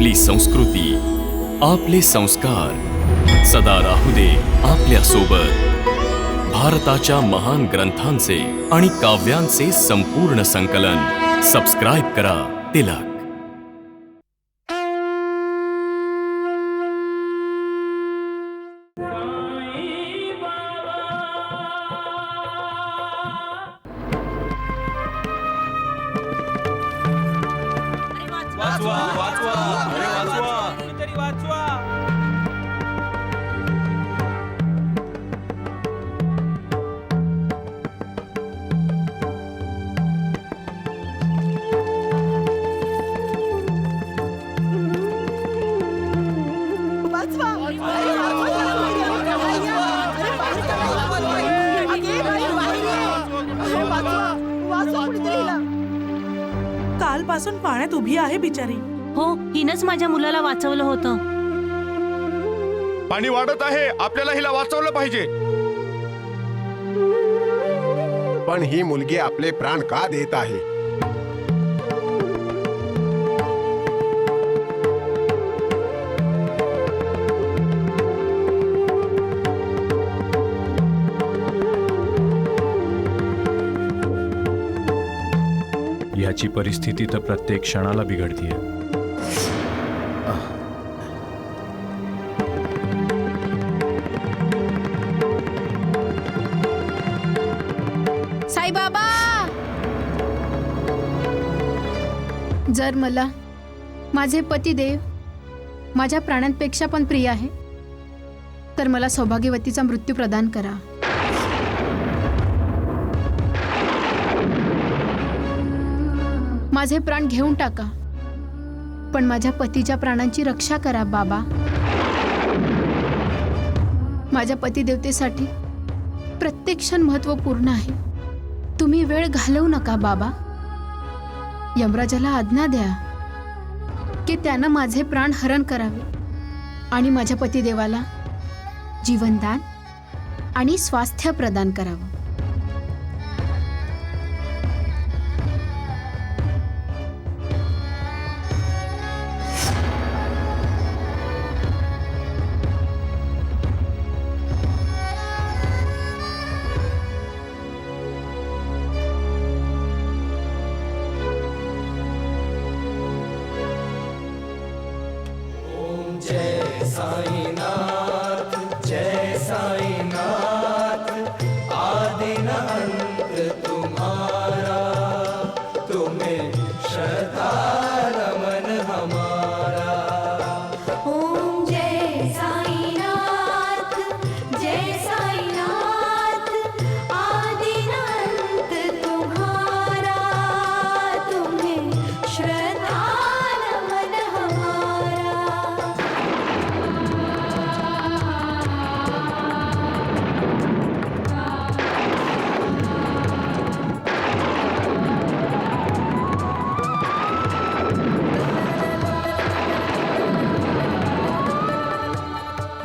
आपली संस्कृती, आपले संस्कार सदा राहू दे आपल्या सोबत। भारताच्या महान ग्रंथांचे आणि काव्यांचे संपूर्ण संकलन सबस्क्राइब करा तिलक। वाचवा वाचवा अरे वाचवा तरी वाचवा। कालपासून पाण्यात उभी आहे बिचारी। हो, हिनच माझ्या मुलाला वाचवलं होतं। पाणी वाढत आहे, आपल्याला हिला वाचवलं पाहिजे। पण ही मुलगी आपले प्राण का देत आहे? याची परिस्थिती तर प्रत्येक क्षणाला बिघडतीये। साईबाबा, जर मला माझे पतिदेव माझ्या प्राणांपेक्षा पण प्रिय आहे, तर मला सौभाग्यवतीचा मृत्यू प्रदान करा। माझे प्राण घेऊन टाका, पण माझ्या पतीच्या प्राणांची रक्षा करा बाबा। माझ्या पतिदेवतेसाठी प्रत्येक क्षण महत्त्वपूर्ण आहे। तुम्ही वेळ घालवू नका बाबा। यमराजाला आज्ञा द्या की त्यानं माझे प्राण हरण करावे आणि माझ्या पतिदेवाला जीवनदान आणि स्वास्थ्य प्रदान करावं।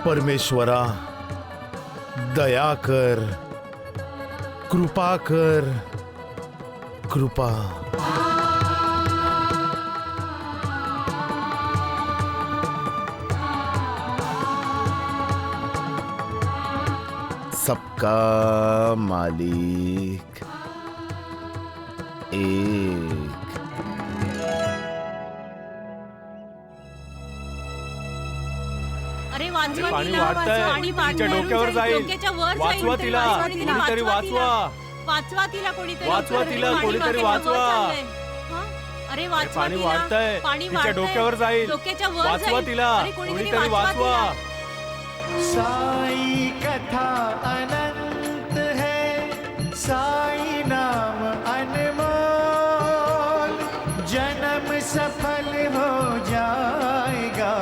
परमेश्वरा, दया कर, कृपा कर, कृपा। सबका मालिक एक। अरे वाचवा पाणी तिला, वाढतंय, पाणी तिच्या डोक्यावर जाईल। डोक्याच्या वर वाचवा जाईल। तिला, कोणीतरी वाचवा। वाचवा तिला, कोणीतरी वाचवा तिला, पाणी कोणीतरी डोक्याच्या वर वाचवा। चाललंय। हं? अरे वाचवा पाणी तिला, वाढतंय, पाणी तिच्या वाढतंय, डोक्यावर जाईल। डोक्याच्या वर वाचवा जाईल। तिला, अरे कोणीतरी वाचवा। साई कथा अनंत है, साई नाम अनमोल, जन्म सफल हो जाएगा,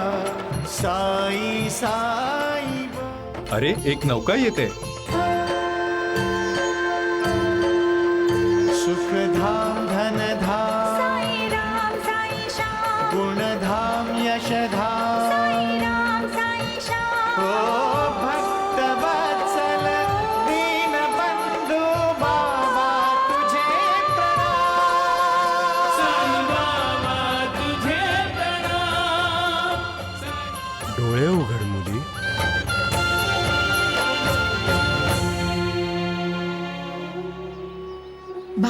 साई साई। अरे एक नौका येते। सुखधाम धनधाम, साई राम साई श्याम, गुणधाम यशधाम, साई राम साई श्याम। ओ भक्तवत्सल दीनबंधु बाबा तुझे प्रणाम, साई बाबा तुझे प्रणाम,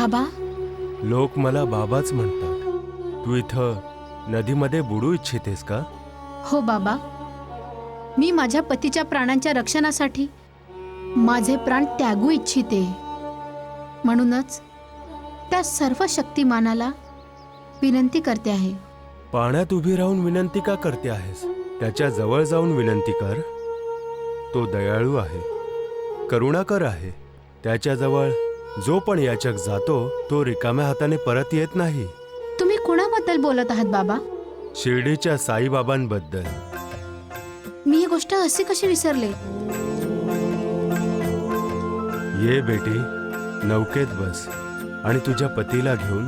बाबा, लोक मला बाबाच म्हणतात. तू इथं नदीमध्ये बुडू इच्छितेस का? हो बाबा, मी माझ्या पतीच्या प्राणांच्या रक्षणासाठी माझे प्राण त्यागू इच्छिते. म्हणूनच त्या सर्व शक्तिमानाला विनंती करते आहे. पाण्यात उभी राहून विनंती का करते आहेस? त्याच्या जवळ जाऊन विनंती कर. तो दयाळू आहे, करुणाकर आहे. त्याच्याजवळ जो पण याचक जातो तो रिकाम्या हाताने परत येत नाही. तुम्ही कोणाबद्दल बोलत आहात बाबा? शिर्डीच्या साईबाबांबद्दल. मी ही गोष्ट अशी कशी विसरले? ये बेटी, नौकेत बस आणि तुझ्या पतीला घेऊन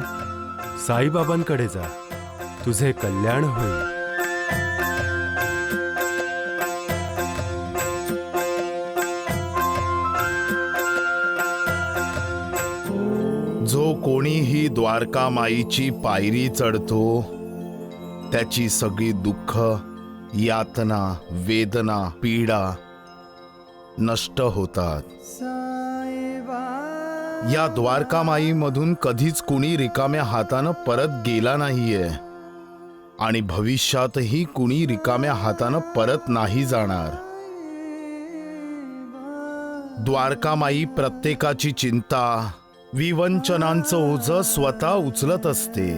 साईबाबांकडे जा. तुझे कल्याण होईल. जो कोणीही द्वारका माईची पायरी चढतो त्याची सगळी दुःख, यातना, वेदना, पीडा नष्ट होतात. या द्वारका माईमधून कधीच कुणी रिकाम्या हातानं परत गेला नाहीये आणि भविष्यातही कुणी रिकाम्या हातानं परत नाही जाणार. द्वारका माई प्रत्येकाची चिंता, विवंचनांचं ओझं स्वतः उचलत असते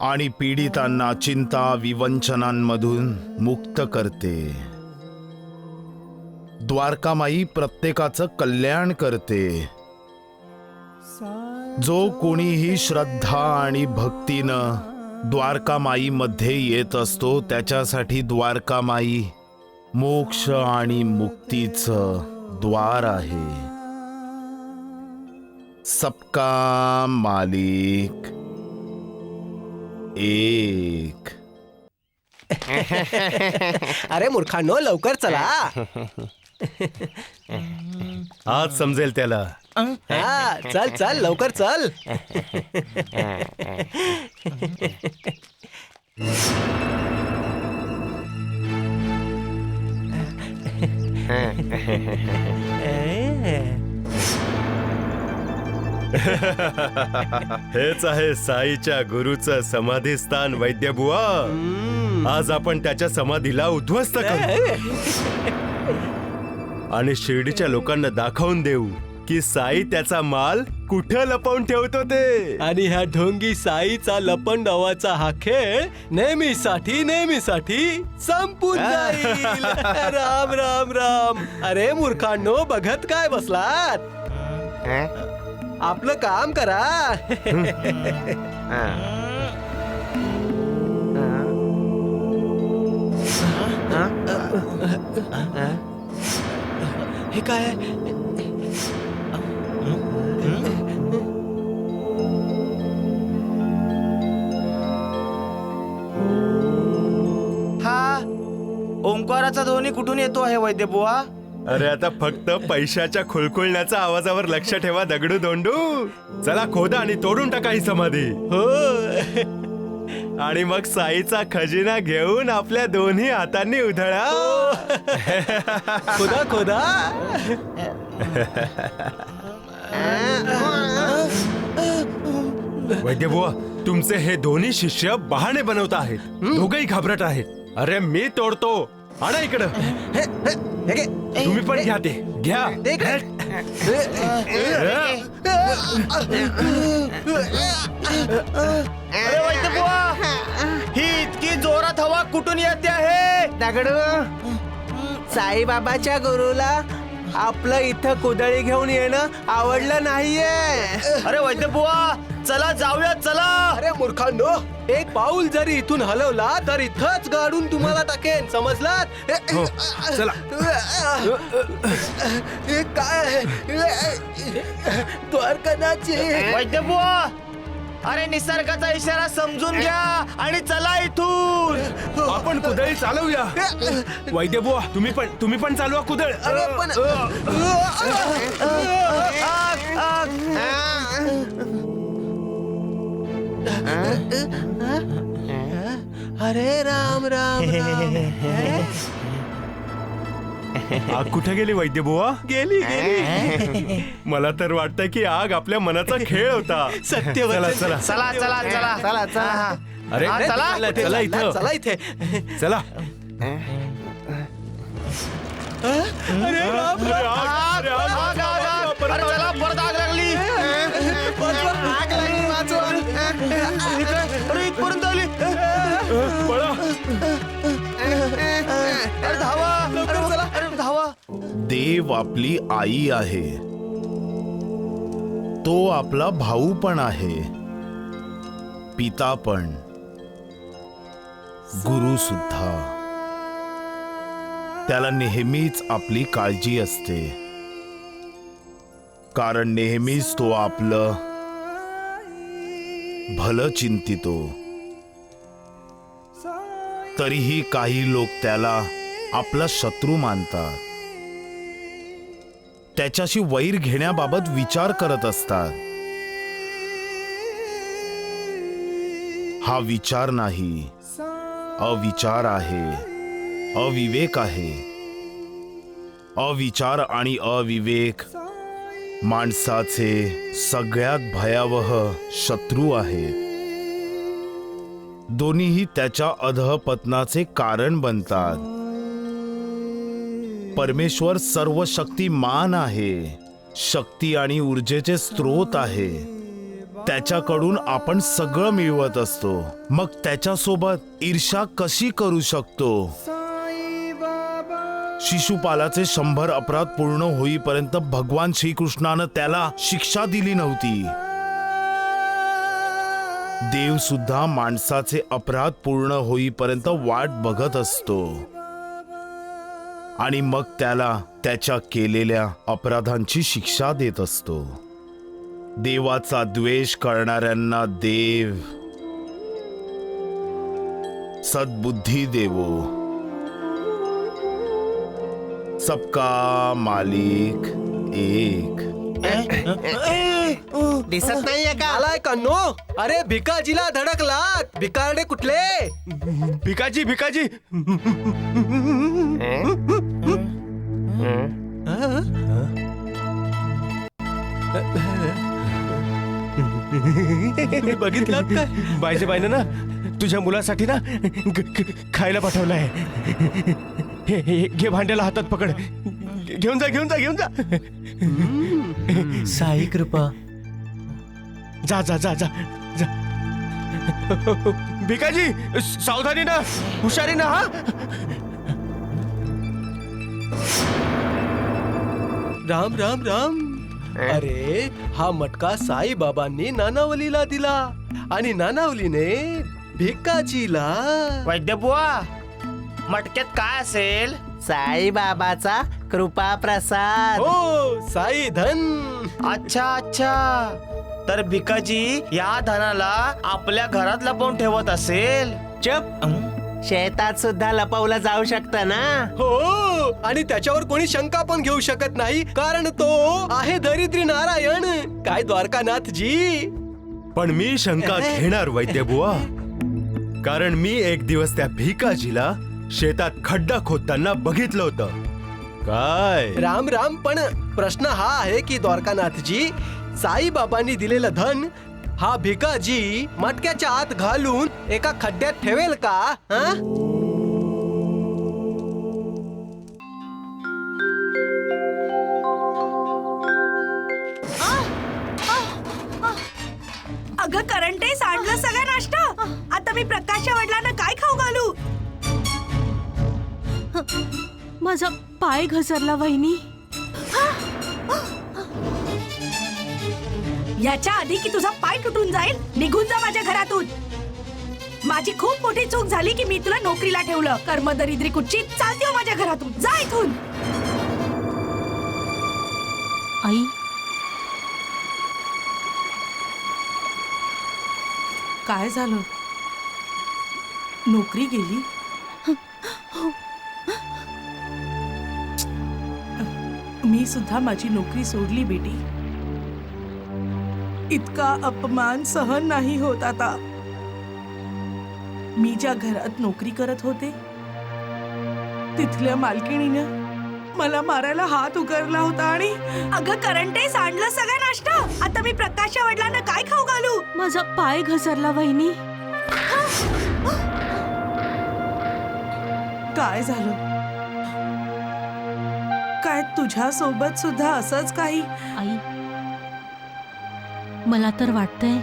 आणि पीडितांना चिंता विवंचनांमधून मुक्त करते. द्वारकामाई प्रत्येकाचं कल्याण करते. जो कोणीही श्रद्धा आणि भक्तीनं द्वारकामाईमध्ये येत असतो त्याच्यासाठी द्वारकामाई मोक्ष आणि मुक्तीचं द्वार आहे. सबका मालिक एक. अरे मूर्खांनो, लवकर चला. आज समजेल त्याला. हा, चल चल लवकर चल. हेच आहे साईच्या गुरुचं समाधीस्थान वैद्यबुवा. आज आपण त्याच्या समाधीला उद्ध्वस्त करू आणि शिर्डीच्या लोकांना दाखवून देऊ की साई त्याचा माल कुठं लपवून ठेवतो ते. आणि ह्या ढोंगी साईचा लपंडावाचा हा खेळ नेहमीसाठी संपून जाईल. राम राम राम. अरे मूर्खांनो, बघत काय बसलात? आपलं काम करा. हे काय? हा ओंकाराचा ध्वनी कुठून येतो आहे वैद्यबुवा? अरे आता फक्त पैशाच्या खुळखुळण्याच्या आवाजावर लक्ष ठेवा दगडू दोंडू. चला खोदा आणि तोडून टाका ही समाधी. हो. आणि मग साईचा खजिना घेऊन आपल्या दोन्ही हातांनी उधळा. खोदा खोदा. वैद्यबुवा, तुमचे हे दोन्ही शिष्य बहाणे बनवत आहेत. दोघही घाबरट आहेत. अरे मी तोडतो. आणा इकडं. तुम्ही पण घ्या ते. घ्या. अरे वैद्यबुवा, ही इतकी जोरात हवा कुठून येते आहे? दगडू, साईबाबाच्या गुरुला आपलं इथं कुदळी घेऊन येणं आवडलं नाहीये. अरे वैद्यबुवा, चला जाऊया चला. अरे मूर्खांनो, एक पाऊल जरी इथून हलवला तर इथंच गाडून तुम्हाला टाकेन, समजलात? चला. हे काय? द्वारकानाथजी. वैद्यबुवा, अरे निसर्गाचा इशारा समजून घ्या आणि चला इथून. आपण कुदळी चालवूया. वैद्यबुवा, तुम्ही पण चालवा कुदळ. अरे पण अरे राम राम राम. आग कुठे गेली वैद्य बुवा? गेली गेली. मला तर वाटतंय की आग आपल्या मनाचा खेळ होता. सत्य चला वचन. चला चला चला चला चला चला अरे हा, चला. चला इथं चला इथे. चला. अरे राम, अरे, आग, आग, अरे, आग, आग, आग, आग. परत अरे आग. चला परत आग लागली. अरे इथपर्यंत आली. पळा. अरे धावा. अरे धावा. देव आपली आई आहे, तो आपला भाऊ पण आहे, पिता पण, गुरु सुद्धा. त्याला नेहमीच आपली काळजी असते, कारण नेहमीच तो आपलं भलं चिंतितो. तरीही काही लोक त्याला आपला शत्रू मानतात, त्याच्याशी वैर घेण्याबाबत विचार करत असतात. हा विचार नाही, अविचार आहे, अविवेक आहे. अविचार आणि अविवेक माणसाचे सगळ्यात भयावह शत्रू आहेत. दोन्हीही त्याच्या अधःपतनाचे कारण बनतात. परमेश्वर सर्व शक्तिमान आहे, शक्ती आणि ऊर्जेचे स्रोत आहे. त्याच्याकडून आपण सगळं मिळवत असतो, मग त्याच्यासोबत ईर्ष्या कशी करू शकतो? शिशुपालाचे 100 अपराध पूर्ण होईपर्यंत भगवान श्रीकृष्णानं त्याला शिक्षा दिली नव्हती. देव सुद्धा माणसाचे अपराध पूर्ण होईपर्यंत वाट बघत असतो आणि मग त्याला त्याच्या केलेल्या अपराधांची शिक्षा देत असतो. देवाचा द्वेष करणाऱ्यांना देव सद्बुद्धी देवो. सबका मालिक एक. दिसत नाहीये का? आलाय का नो? अरे भिकाजीला धडकलात. भिकारडे कुठले? भिकाजी भिकाजी. तुम्ही बघितलात काय? बाईनं ना तुझ्या मुलासाठी ना खायला पाठवलंय. घे भांड्याला हातात पकड. घेऊन जा घेऊन जा घेऊन जा. साई कृपा. जा जा जा जा जा. भिकाजी सावधानी ना, हुशारी ना. हा राम राम राम. अरे हा मटका साई बाबांनी नानावलीला दिला आणि नानावलीने भिकाजीला. वैद्य बुवा, मटक्यात काय असेल? साई बाबाचा कृपा प्रसाद. हो, साई धन. अच्छा अच्छा. तर भिकाजी या धनाला आपल्या घरात लपवून ठेवत असेल. चप. शेतात सुद्धा लपवलं जाऊ शकतं ना. हो, आणि त्याच्यावर कोणी शंका पण घेऊ शकत नाही, कारण तो आहे दरिद्री नारायण. काय द्वारकानाथ जी. पण मी शंका घेणार वैद्य बुवा, कारण मी एक दिवस त्या भिकाजीला शेतात खड्डा खोदताना बघितलं होतं. काय राम राम. पण प्रश्न हा आहे की द्वारकानाथजी, साई बाबांनी दिलेलं धन हा भिकाजी मटक्याच्या आत घालून एका खड्ड्यात ठेवेल का? हा? अगं करंटे, सांडलं सगळा नाश्ता. आता मी प्रकाशच्या वडिलांना काय खाऊ घालू? माझा पाय घसरला वहिनी. याच्या आधी की तुझा पाय तुटून जाईल, निघून जा माझ्या घरातून. माझी खूप मोठी चूक झाली की मी तुला नोकरीला ठेवलं. कर्मदरिद्री कुठची चालते हो माझ्या घरातून. जा इथून. आई, काय झालं? नोकरी गेली? मी सुद्धा माझी नोकरी सोडली बेटी. इतका अपमान सहन नाही होत आता. मी ज्या घरात नोकरी करत होते तिथल्या मालकिणीनं मला मारायला हात उगारला होता आणि अगं करंटे सांडलं सगळं नाश्ता. आता मी प्रकाशच्या वडिलांना काय खाऊ घालू? माझा पाय घसरला वहिनी. काय झालं? काय तुझ्या सोबत सुद्धा असंच काही? आई, मला तर वाटतंय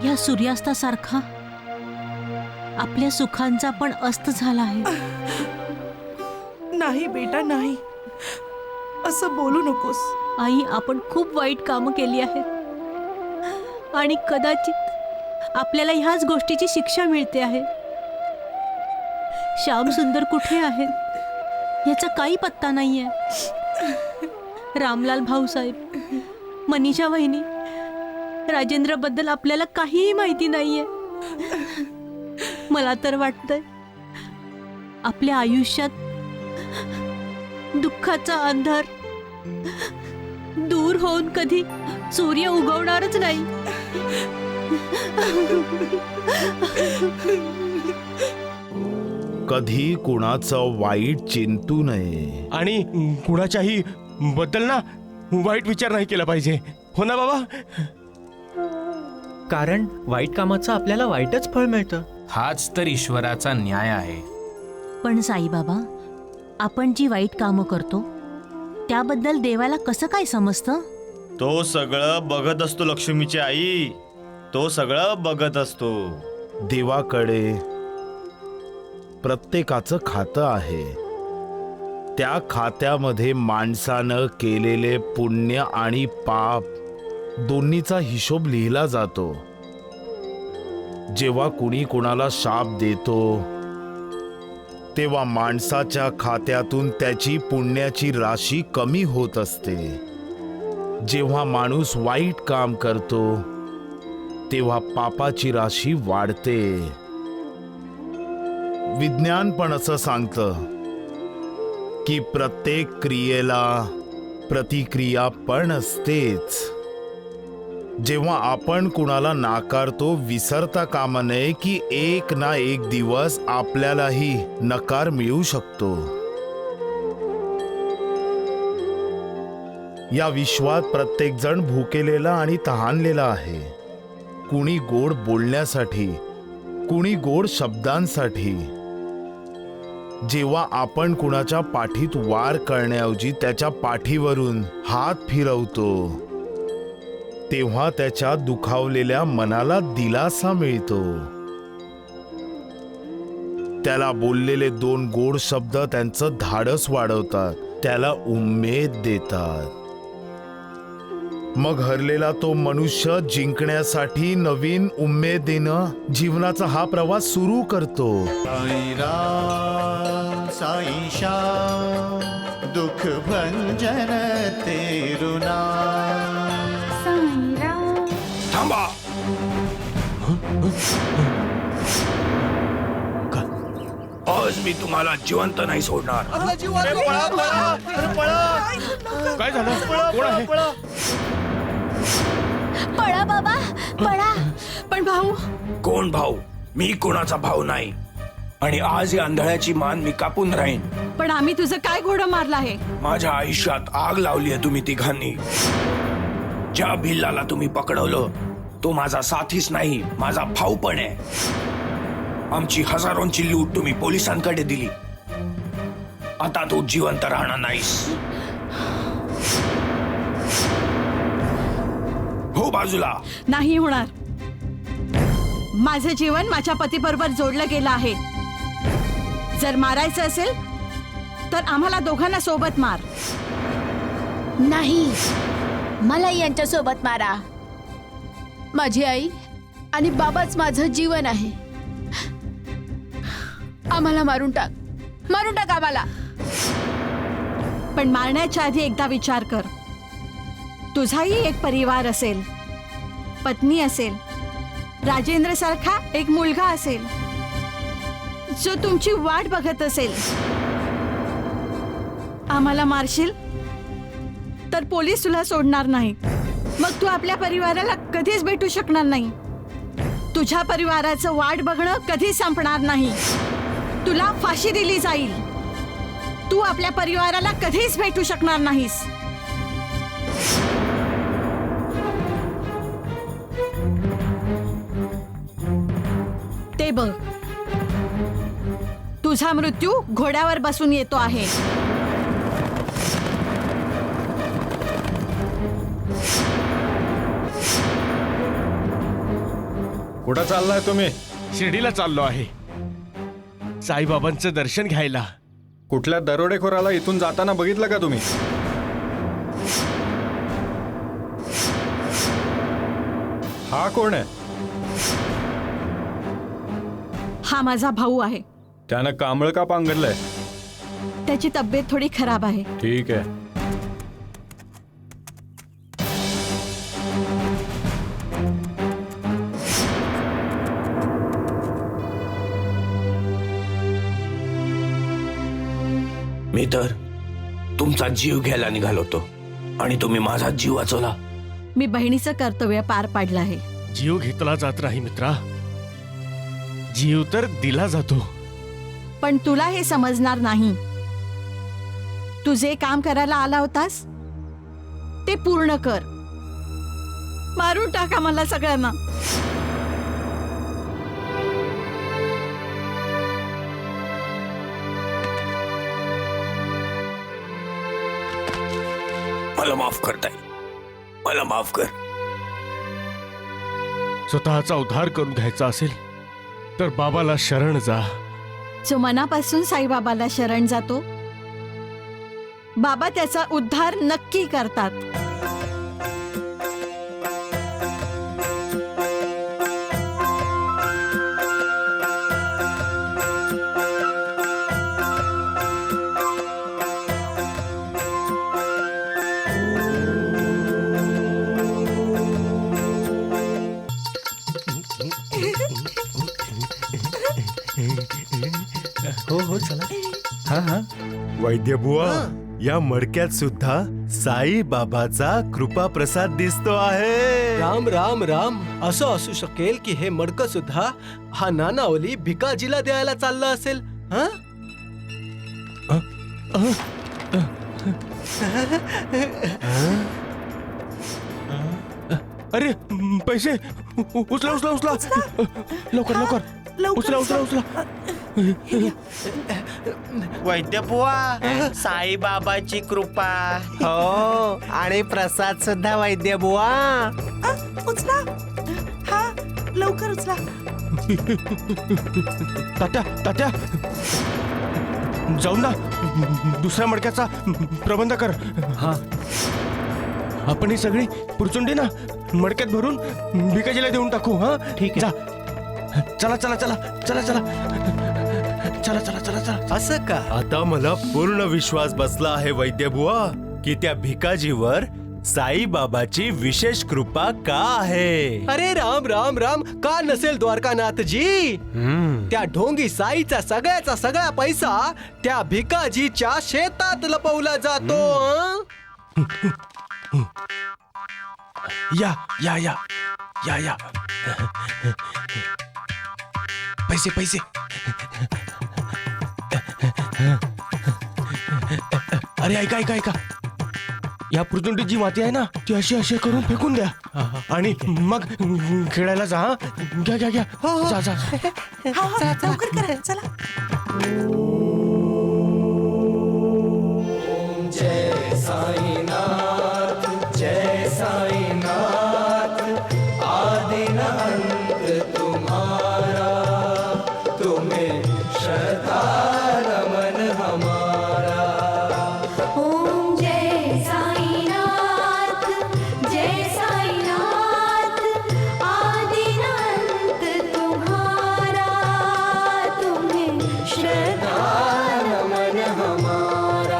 या सूर्यास्तासारखा आपल्या सुखांचा पण अस्त झाला आहे. नाही बेटा नाही, असं बोलू नकोस. आई, आपण खूप वाईट कामं केली आहेत आणि कदाचित आपल्याला ह्याच गोष्टीची शिक्षा मिळते आहे. श्याम सुंदर कुठे आहेत याचा काही पत्ता नाहीये. रामलाल भाऊसाहेब, मनीषा वहिनी, राजेंद्र बद्दल आपल्याला काहीही माहिती नाहीये. मला तर वाटतंय आपल्या आयुष्यात दुःखाचा अंधार दूर होऊन कधी सूर्य उगवणारच नाही. कधी कुणाचं वाईट चिंतू नये आणि कुणाच्याही बद्दल ना वाईट विचार नाही केला पाहिजे. हो ना बाबा? कारण वाईट कामाचं आपल्याला वाईटच फळ मिळतं. हाच तर ईश्वराचा न्याय आहे. पण साईबाबा, आपण जी वाईट कामं करतो त्याबद्दल देवाला कसं काय समजतं? तो सगळं बघत असतो लक्ष्मीची आई. तो सगळं बघत असतो. देवाकडे प्रत्येकाचं खातं आहे. त्या खात्यामध्ये माणसानं केलेले पुण्य आणि पाप दोन्हीचा हिशोब लिहिला जातो. जेव्हा कुणी कुणाला शाप देतो तेव्हा माणसाच्या खात्यातून त्याची पुण्याची राशी कमी होत असते. जेव्हा माणूस वाईट काम करतो तेव्हा पापाची राशी वाढते. विज्ञान पण असं सांगतं की प्रत्येक क्रियेला प्रतिक्रिया पण असतेच. जेव्हा आपण कुणाला नाकारतो विसरता कामा नये की एक ना एक दिवस आपल्यालाही नकार मिळू शकतो. या विश्वात प्रत्येक जण भुकेलेला आणि तहानलेला आहे. कुणी गोड बोलण्यासाठी, कुणी गोड शब्दांसाठी. जेव्हा आपण कुणाच्या पाठीत वार करण्याऐवजी त्याच्या पाठीवरून हात फिरवतो तेव्हा त्याच्या दुखावलेल्या मनाला दिलासा मिळतो. त्याला बोललेले 2 गोड शब्द त्यांचं धाडस वाढवतात, त्याला उमेद देतात. मग हरलेला तो मनुष्य जिंकण्यासाठी नवीन उमेदीनं जीवनाचा हा प्रवास सुरू करतो. साईशा दुख भंजन तेरुना. थांबा. आज मी तुम्हाला जिवंत नाही सोडणार. काय झालं? कोण आहे? पळा बाबा, पळा. पण भाऊ. कोण भाऊ? मी कोणाचा भाऊ नाही आणि आज या आंधळ्याची मान मी कापून राहीन. पण आम्ही तुझं काय घोडं मारलं आहे? माझ्या आयुष्यात आग लावली आहे तुम्ही तिघांनी. ज्या भिल्लाला तुम्ही पकडवलं तो माझा साथीच नाही, माझा भाऊ पण आहे. आमची हजारोंची लूट तुम्ही पोलिसांकडे दिली. आता तू जिवंत राहणार नाहीस. हो बाजूला. नाही होणार. माझं जीवन माझ्या पतीबरोबर जोडलं गेलं आहे. जर मारायचं असेल तर आम्हाला दोघांना सोबत मार. नाही, मला यांच्या सोबत मारा. माझी आई आणि बाबाच माझं जीवन आहे. आम्हाला मारून टाक, मारून टाक आम्हाला. पण मारण्याच्या आधी एकदा विचार कर. तुझाही एक परिवार असेल, पत्नी असेल, राजेंद्र सारखा एक मुलगा असेल जो तुमची वाट बघत असेल. आम्हाला मारशील तर पोलीस तुला सोडणार नाही. मग तू आपल्या परिवाराला कधीच भेटू शकणार नाही. तुझ्या परिवाराचं वाट बघणं कधीच संपणार नाही. तुला फाशी दिली जाईल. तू आपल्या परिवाराला कधीच भेटू शकणार नाहीस. ते बघ, तुझा मृत्यू घोड्यावर बसून येतो आहे. कुठं चाललाय तुम्ही? शिर्डीला चाललो आहे, साईबाबांचं दर्शन घ्यायला. कुठल्या दरोडेखोराला इथून जाताना बघितलं का तुम्ही? हा कोण आहे? हा माझा भाऊ आहे. त्यानं कांबळ का पांघरलंय? त्याची तब्येत थोडी खराब आहे. ठीक आहे. मी तर तुमचा जीव घ्यायला निघालो होतो आणि तुम्ही माझा जीव वाचवला. मी बहिणीचं कर्तव्य पार पाडलं आहे. जीव घेतला जात नाही मित्रा, जीव तर दिला जातो. पण तुला हे समजणार नाही. तू जे काम करायला आला होतास ते पूर्ण कर. मारून टाका मला सगळ्यांना. मला माफ करताय, मला माफ कर. स्वतःचा उद्धार करून घ्यायचा असेल तर बाबाला शरण जा. जो मनापासून साईबाबाला शरण जातो, बाबा त्याचा उद्धार नक्की करतात. हो हो चला. वैद्यबुवा, या मडक्यात सुद्धा साई बाबाचा कृपा प्रसाद दिसतो आहे. राम राम राम. असं असू शकेल की हे मडकं सुद्धा हा नानावली भिकाजीला द्यायला चाललं असेल. हा अरे पैसे उचला उचला उचला, लवकर लवकर उचला उचला उचला. वैद्यबुवा, साईबाबाची कृपा. हो, आणि प्रसाद सुद्धा वैद्यबुवा. उचला, हा लवकर उचला. तात्या तात्या, जाऊन ना दुसऱ्या मडक्याचा प्रबंध कर. हा, आपण ही सगळी पुरचुंडी ना मडक्यात भरून भिकाजीला देऊन टाकू. हा ठीक आहे. चला चला चला चला चला चला चला चला चला. असं का? आता मला पूर्ण विश्वास बसला आहे वैद्यबुवा की त्या भिकाजीवर साईबाबाची विशेष कृपा का आहे. अरे राम राम राम. का नसेल द्वारकानाथजी? त्या ढोंगी साईचा सगळ्याचा सगळा पैसा त्या भिकाजीच्या शेतात लपवला जातो. या या या या या. पैसे पैसे. अरे ऐका ऐका ऐका, या पुरचुंडीत जी माती आहे ना ती अशी अशी करून फेकून द्या आणि मग खेळायला जा. हा, घ्या घ्या घ्या. जा जा. लवकर करा, चला. जय साईनाथ, जय साईनाथ, आदि न अंत तुम्हारा, तुम्हें श्रद्धा नमन हमारा. ओम जय साईनाथ, जय साईनाथ, आदि न अंत तुम्हारा, तुम्हें श्रद्धा नमन हमारा.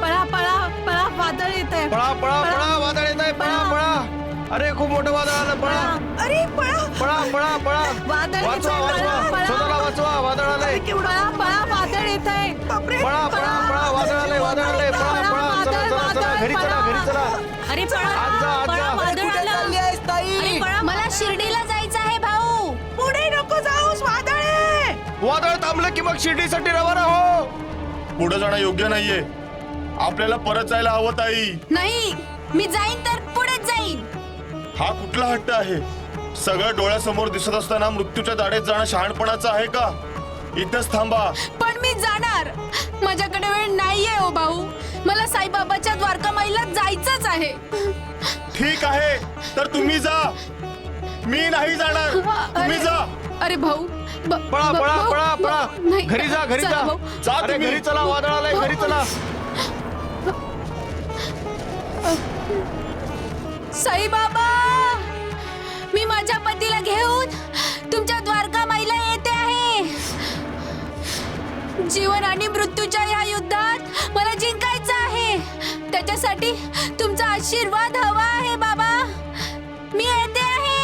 पळा पळा पळा, वादळ येत आहे. पळा पळा पळा, वादळ येत आहे. पळा पळा. अरे खूप मोठं वादळ आलं. पळा अरे पळा. पळा पळा पळा. वादळ येत वाचवा वाचवा, स्वतःला वाचवा. वादळ आलंय. पळा पळा, वादळ येत आहे. पळा पळा पळा, वादळ आलंय. वादळ आलंय. पळा पळा. चला चला चला, घरी चला घरी चला. अरे पळा, आज जा, आज पळा, जा. वादळ कुठे आलं. चालली आहेस ताई? अरे पळा. मला शिर्डीला जायचं आहे भाऊ. पुढे नको जाऊस, वादळ आहे. वादळ थांबलं की मग शिर्डीसाठी रवाना हो. पुढे जाणं योग्य नाहीये. आपल्याला परत जायला हवं ताई. नाही, मी जाईन तर पुढेच जाईन. हा कुठला हट्ट आहे? सगळं डोळ्यासमोर दिसत असताना मृत्यूच्या दाढेत जाणं शहाणपणाचं आहे का? इथंच थांबा. पण मी जाणार. माझ्याकडे वेळ नाहीये ओ भाऊ. मला साईबाबाच्या द्वारकामाईला जायचंच आहे. ठीक आहे, तर तुम्ही जा. मी नाही जाणार. तुम्ही जा. अरे भाऊ, पळा पळा भाऊ, पळा पळा. नाही. घरी जा, घरी चला जा. भाऊ. जा अरे तुम्ही. घरी चला, वादळ आलंय, घरी चला. साईबाबा, मी माझ्या पतीला घेऊन तुमच्या द्वारकामाईला येते आहे. जीवन आणि मृत्यूच्या या युद्धात मला जिंकायचं आहे. त्याच्यासाठी तुमचा आशीर्वाद हवा आहे बाबा. मी येते आहे.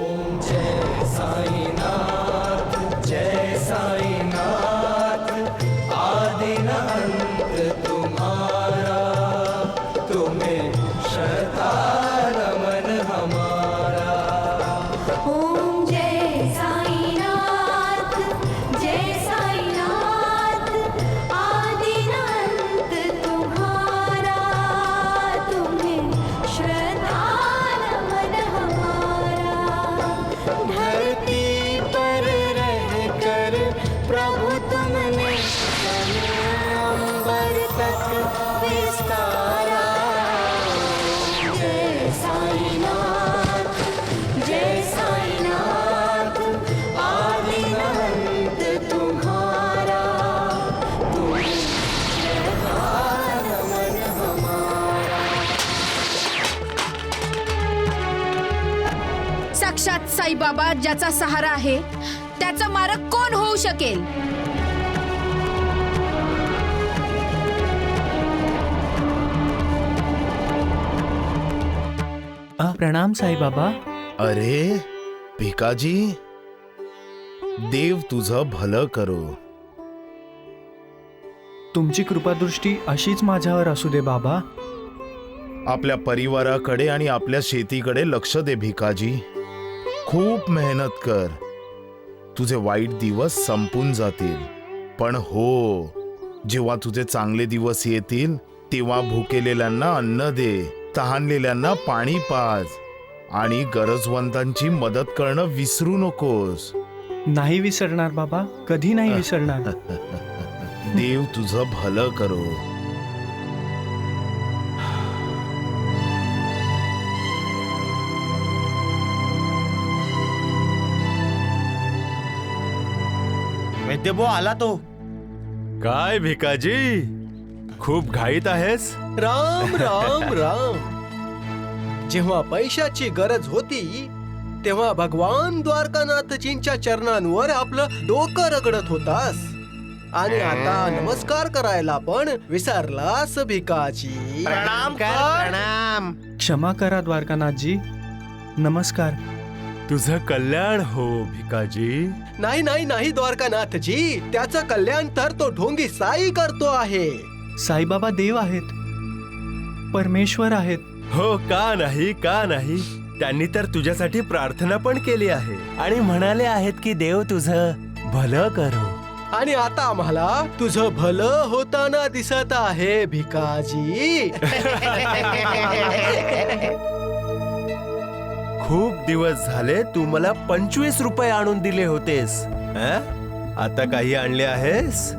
ओम जय साईनाथ, जय साईनाथ, आदिनाथ तुम्हारा, तुम्हें श्रद्धा नमन हमारा। धरती पर रहकर प्रभु तुमने अंबर तक विस्तारा। जय साईनाथ, जय साईनाथ, आदिनाथ तुम्हारा, तुम्हें श्रद्धा नमन हमारा। साक्षात साईबाबा ज्याचा सहारा आहे, त्याचा मारक कोण होऊ शकेल? प्रणाम साईबाबा. अरे भिकाजी, देव तुझं भलं करो. तुमची कृपादृष्टी अशीच माझ्यावर असू दे बाबा. आपल्या परिवाराकडे आणि आपल्या शेतीकडे लक्ष दे भिकाजी. खूप मेहनत कर. तुझे वाईट दिवस संपून जातील. पण हो, जेव्हा तुझे चांगले दिवस येतील तेव्हा भुकेलेल्यांना अन्न दे, तहानलेल्यांना पाणी पाज आणि गरजवंतांची मदत करणं विसरू नकोस. नाही विसरणार बाबा, कधी नाही विसरणार. देव तुझं भलं करो. वैद्यबो आला तो. काय भिकाजी, खूप घाईत आहेस? राम राम राम. जेव्हा पैशाची गरज होती तेव्हा भगवान द्वारकानाथजींच्या चरणांवर आपलं डोकं रगडत होतास आणि आता नमस्कार करायला पण विसरलास भिकाजी. प्रणाम कर, प्रणाम. क्षमा करा द्वारकानाथजी. नमस्कार. तुझं कल्याण हो भिकाजी. नाही नाही नाही द्वारकानाथजी, त्याचं कल्याण तर तो ढोंगी साई करतो आहे. साईबाबा देव आहेत, परमेश्वर आहेत. हो, का नाही, का नाही. त्यांनी तर तुझ्यासाठी प्रार्थना पण केली आहे आणि म्हणाले आहेत की देव तुझं भलं करो. आणि आता आम्हाला तुझं भलं होताना दिसत आहे भिकाजी. खूप दिवस झाले तू मला 25 रुपये आणून दिले होतेस. आता काही आणले आहेस?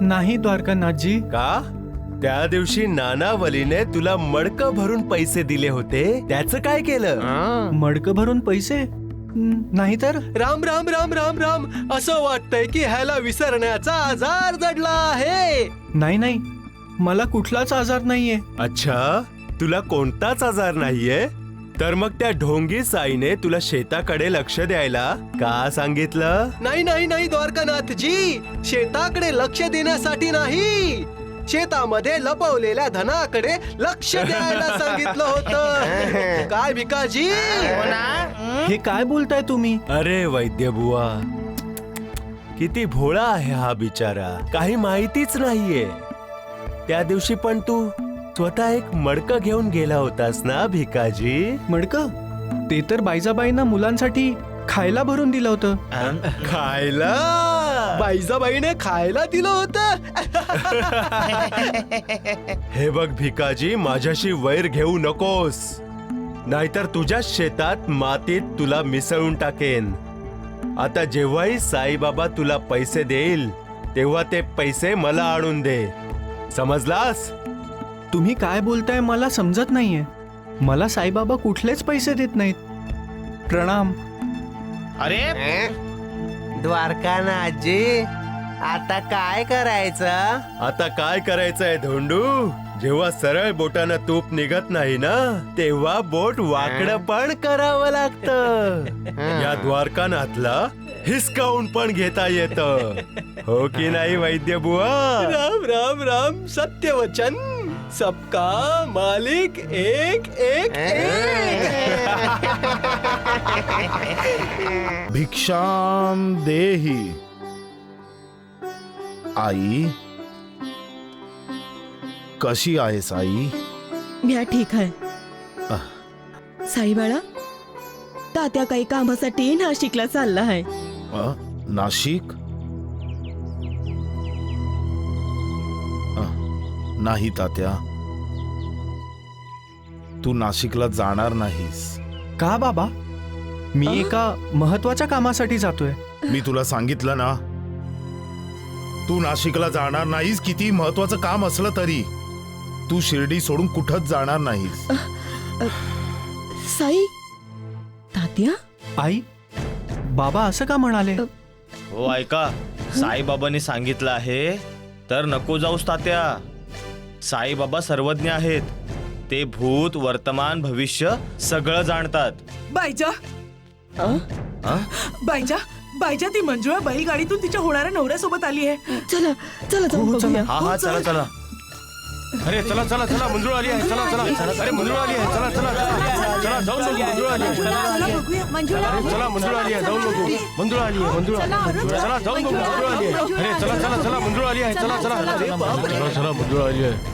नाही द्वारकानाथजी. का? त्या दिवशी नानावलीने तुला मडकं भरून पैसे दिले होते, त्याचं काय केलं? मडकं भरून पैसे? नाही तर. राम राम राम राम राम. असं वाटतंय की ह्याला विसरण्याचा आजार जडला आहे. नाही नाही, मला कुठलाच आजार नाहीये. अच्छा, तुला कोणताच आजार नाहीये? तर मग त्या ढोंगी साईने तुला शेताकडे लक्ष द्यायला का सांगितलं? नाही नाही नाही द्वारकानाथजी, शेताकडे लक्ष देण्यासाठी नाही, शेतामध्ये लपवलेल्या धनाकडे लक्ष द्यायला सांगितलं होतं. काय भिकाजी? हे काय बोलताय तुम्ही? अरे वैद्य बुवा, किती भोळा आहे हा बिचारा, काही माहितीच नाहीये. त्या दिवशी पण तू स्वतः एक मडकं घेऊन गेला होतास ना भिकाजी? मडकं? ते तर बाईजाबाईंना मुलांसाठी खायला भरून दिलं होतं. खायला? बाईजाबाईने खायला दिलं होतं. हे बघ भिकाजी, माझ्याशी वैर घेऊ नकोस, नाहीतर तुझ्या शेतात मातीत तुला मिसळून टाकेन. आता जेव्हाही साईबाबा तुला पैसे देईल तेव्हा ते पैसे मला आणून दे, समजलास? तुम्ही काय बोलताय मला समजत नाहीये. मला साईबाबा कुठलेच पैसे देत नाहीत. प्रणाम. अरे द्वारकानाथजी, आता काय करायचं? आता काय करायचंय धोंडू? जेव्हा सरळ बोटानं तूप निघत नाही ना, तेव्हा बोट वाकडं पण करावं लागतं. या द्वारकानाथला हिसकावून पण घेता येतं, हो की नाही वैद्य बुवा? राम राम राम, सत्यवचन, सबका मालिक एक एक एक. भिक्षाम देही. आई, कशी आहेस आई? मी ठीक आहे. साई बाळा, तात्या काही कामासाठी नाशिकला चालला आहे. नाशिक? नाही तात्या, तू नाशिकला जाणार नाहीस. का बाबा? मी एका महत्वाच्या कामासाठी जातोय. मी तुला सांगितलं ना, तू नाशिकला जाणार नाहीस. किती महत्वाचं काम असलं तरी तू शिर्डी सोडून कुठंच जाणार नाहीस. साई, तात्या? आई, बाबा असं का म्हणाले? हो ऐका, साईबाबांनी सांगितलं आहे तर नको जाऊस तात्या. साईबाबा सर्वज्ञ आहेत. ते भूत, वर्तमान, भविष्य सगळं जाणतात. बायजा, बायजा, बायजा, ती मंजुळा बैलगाडीतून तिच्या होणाऱ्या नवऱ्यासोबत आली आहे. चला चला जाऊन बघूया. हा हा, चला चला. अरे चला चला चला, मंजुळ आली आहे. चला चला. अरे मंजुळ आली आहे. चला चला चला, जाऊन बघू. मंजुळ आली आहे. चला बघूया. मंजुळा अरे चला, मंजुळ आली आहे. जाऊन बघू. मंजुळ आली आहे. मंजुळ. चला जाऊन बघू. मंजुळ आली आहे. अरे चला चला चला, मंजुळ आली आहे. चला चला चला चला, मंजुळ आली आहे.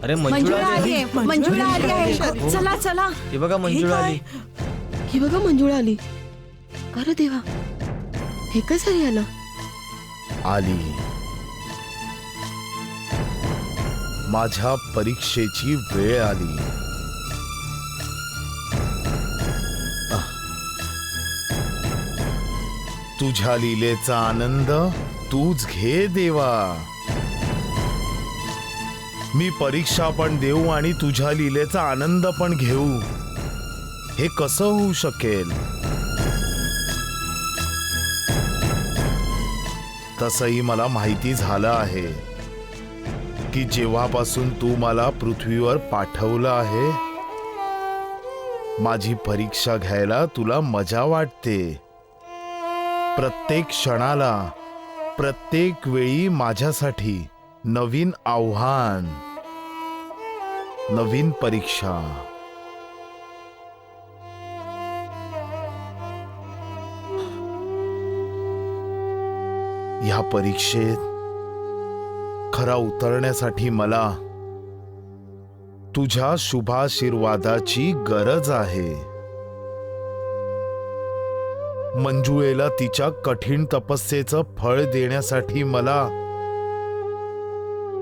अरे मंजुळा आली आहे. मंजुळा आली आहे. चला चला. हे बघा मंजुळा आली. ही बघा मंजुळा आली. अरे देवा, हे काय झाली आलं? आली. माझ्या परीक्षेची वेळ आली. तुझ्या लीलेचा आनंद तूच घे देवा. मी परीक्षा पण देऊ आणि तुझ्या लीलेचा आनंद पण घेऊ, हे कसं होऊ शकेल? तसंही मला माहिती झालं आहे की जेव्हापासून तू मला पृथ्वीवर पाठवलं आहे, माझी परीक्षा घ्यायला तुला मजा वाटते. प्रत्येक क्षणाला, प्रत्येक वेळी माझ्यासाठी नवीन आव्हान, नवीन परीक्षा. या परीक्षेत खरा उतरण्यासाठी मला तुझ्या शुभाशीर्वादाची गरज आहे. मंजुळेला तिच्या कठीण तपस्येचं फळ देण्यासाठी मला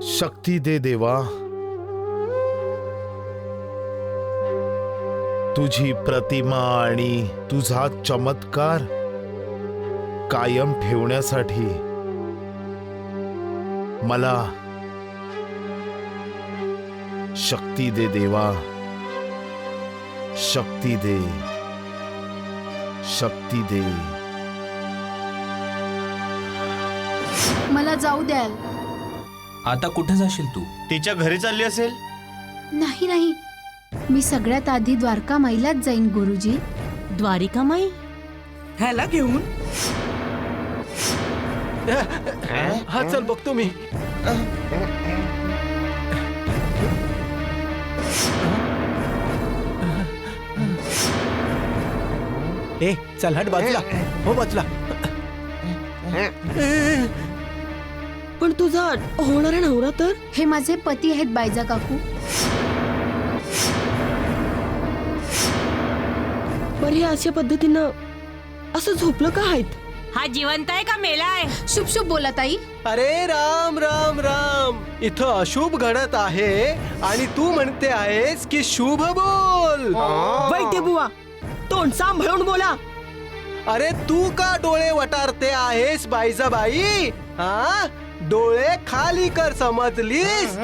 शक्ती दे देवा. तुझी प्रतिमा आणि तुझा चमत्कार कायम ठेवण्यासाठी मला शक्ती दे देवा. शक्ती दे, शक्ती दे. मला जाऊ द्याल? आता कुठे जाशील तू? तिच्या घरी चालली असेल. नाही नाही, मी सगळ्यात आधी द्वारका माईलाच जाईन गुरुजी. द्वारिका माई? ह्याला घेऊन हा चल बघतो मी. ए चल हट बाजूला. हो बाजूला. पण तुझा होणारा नवरा तर हे माझे पती आहेत बायजा काकू. बरं हे अशा पद्धतीनं असं झोपलं का आहेत? हा जिवंत आहे का मेला आहे? शुभ शुभ बोला ताई. अरे राम राम राम. इथं अशुभ घडत आहे आणि तू म्हणते आहेस की शुभ बोल. वैद्य बुवा तोंड सांभाळून बोला. अरे तू का डोळे वटारते आहेस बाईजाबाई? हा डोळे खाली कर, समजलीस?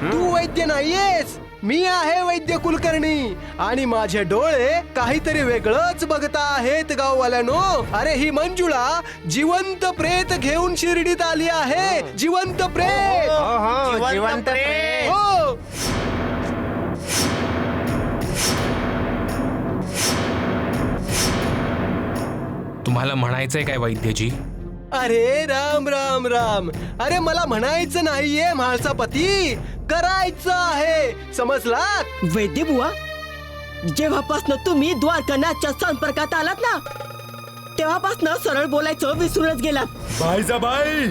तू वैद्य नाहीयेस, मी आहे वैद्य कुलकर्णी आणि माझे डोळे काहीतरी वेगळंच बघता आहेत गाववाल्यानो. अरे ही मंजुळा जिवंत प्रेत घेऊन शिर्डीत आली आहे. जिवंत प्रेत. जिवंत प्रेत. हो. तुम्हाला म्हणायचंय काय वैद्यजी? अरे राम राम राम. अरे मला म्हणायचं नाहीये म्हाळसा पती, करायचं आहे, समजलात? वैद्य बुवा जेव्हापासनं तुम्ही द्वारकानाथच्या संपर्कात आलात ना तेव्हापासनं सरळ बोलायचं विसरूनच गेलात. बाईजाबाई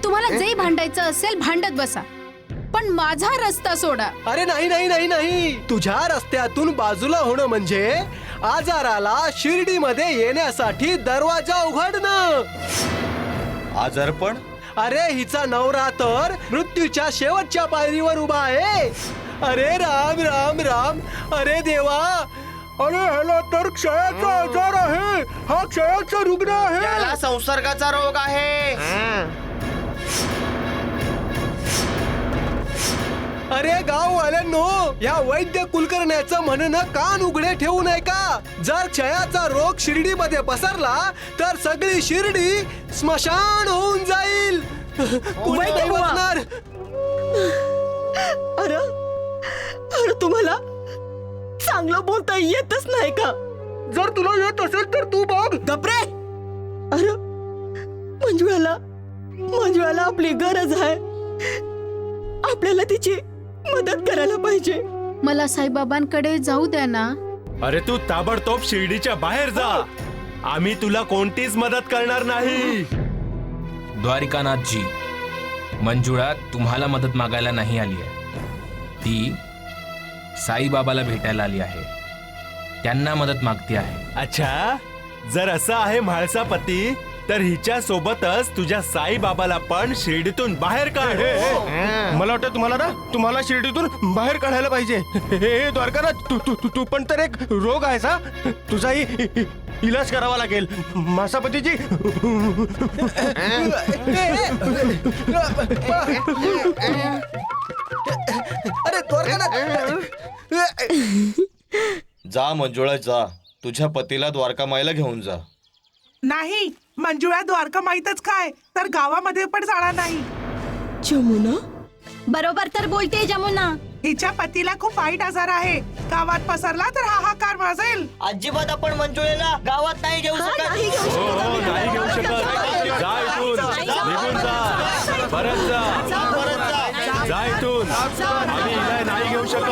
तुम्हाला जे भांडायचं असेल भांडत बसा, पण माझा रस्ता सोडा. अरे नाही नाही नाही नाही. तुझ्या रस्त्यातून बाजूला होणं म्हणजे आजाराला शिर्डीमध्ये येण्यासाठी दरवाजा उघडणं. आजारपण? अरे हिचा नवरा तर मृत्यूच्या शेवटच्या पायरीवर उभा आहे. अरे राम राम राम. अरे देवा. अरे ह्याला तर क्षयाचा आजार आहे. हा क्षयाचा रुग्ण आहे. याला संसर्गाचा रोग आहे. अरे गाववाल्यांनो, या वैद्य कुलकर्ण्याचं म्हणणं कान उघडे ठेवू नये का? जर क्षयाचा रोग शिर्डीमध्ये पसरला तर सगळी शिर्डी स्मशान होऊन जाईल. कुणी नाही बसणार. अरे अरे तुम्हाला चांगलं बोलता येतच नाही का? जर तुला येत असेल तर तू बघ. गप्रे. अरे मंजुळाला आपली गरज आहे. आपल्याला तिची मदत करायला पाहिजे. मला साईबाबांकडे जाऊ द्या ना. अरे तू ताबडतोब शिर्डीच्या बाहेर जा. आम्ही तुला कोणतीच मदत करणार नाही. द्वारिकानाथजी, मंजुळा तुम्हाला मदत मागायला नाही आली आहे. ती साईबाबाला भेटायला आली आहे. त्यांना मदत मागते आहे. अच्छा, जर असं आहे म्हाळसा पती तर हिच्या सोबतच तुझ्या साई बाबाला पण शिर्डीतून बाहेर काढ. मला वाटतं तुम्हाला शिर्डीतून बाहेर काढायला पाहिजे. हे द्वारकानाथ, तू पण तर एक रोग आहेस हा. तुझाही इलाज करावा लागेल. मासापतीजी. अरे द्वारकानाथ. जा मंजुळा जा. तुझ्या पतीला द्वारकामाईला घेऊन जा. नाही, मंजुळा द्वारका माहीतच काय तर गावामध्ये पण जाणार नाही. जमुना बरोबर तर बोलते जमुना. हिच्या पतीला खूप वाईट आजार आहे. गावात पसरला तर हाहाकार माजेल. अजिबात आपण मंजुळेला गावात नाही घेऊ शकत. नाही घेऊ शकत. जा इथून. निघून जा. परत जा. जा इथून. आम्ही हिला नाही घेऊ शकत.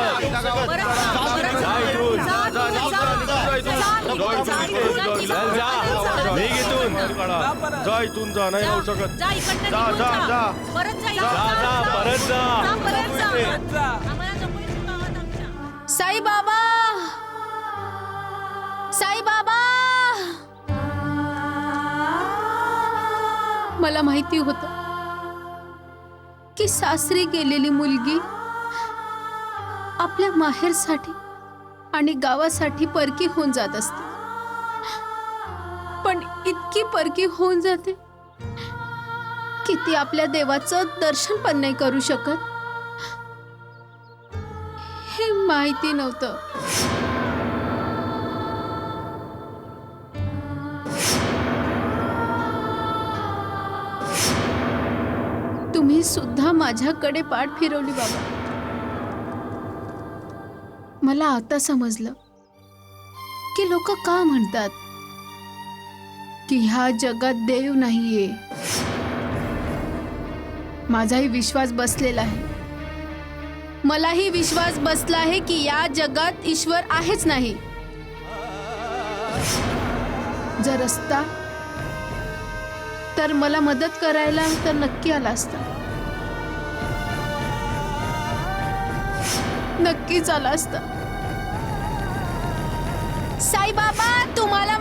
जा इथून. निघ इथून. जा इथून जा. नाही होऊ शकत. जा जा जा. परत जा. साईबाबा, साईबाबा. मला माहिती होतं की सासरी गेलेली मुलगी आपल्या माहेरसाठी आणि गावासाठी परकी होऊन जात असते. पण इतकी परकी होऊन जाते की ती आपल्या देवाचं दर्शन पण नाही करू शकत. हे माहिती नव्हतं. तुम्ही सुद्धा माझ्याकडे पाठ फिरवली बाबा. मला आता समजलं नक्की लोक का म्हणतात की ह्या जगात देव नाहीये? माझाही विश्वास बसलेला आहे. मलाही विश्वास बसला आहे की या जगात ईश्वर आहेच नाही. जर असता तर मला मदत करायला तर नक्की आला असता. नक्कीच आला असता. साईबाबा, तुम्हाला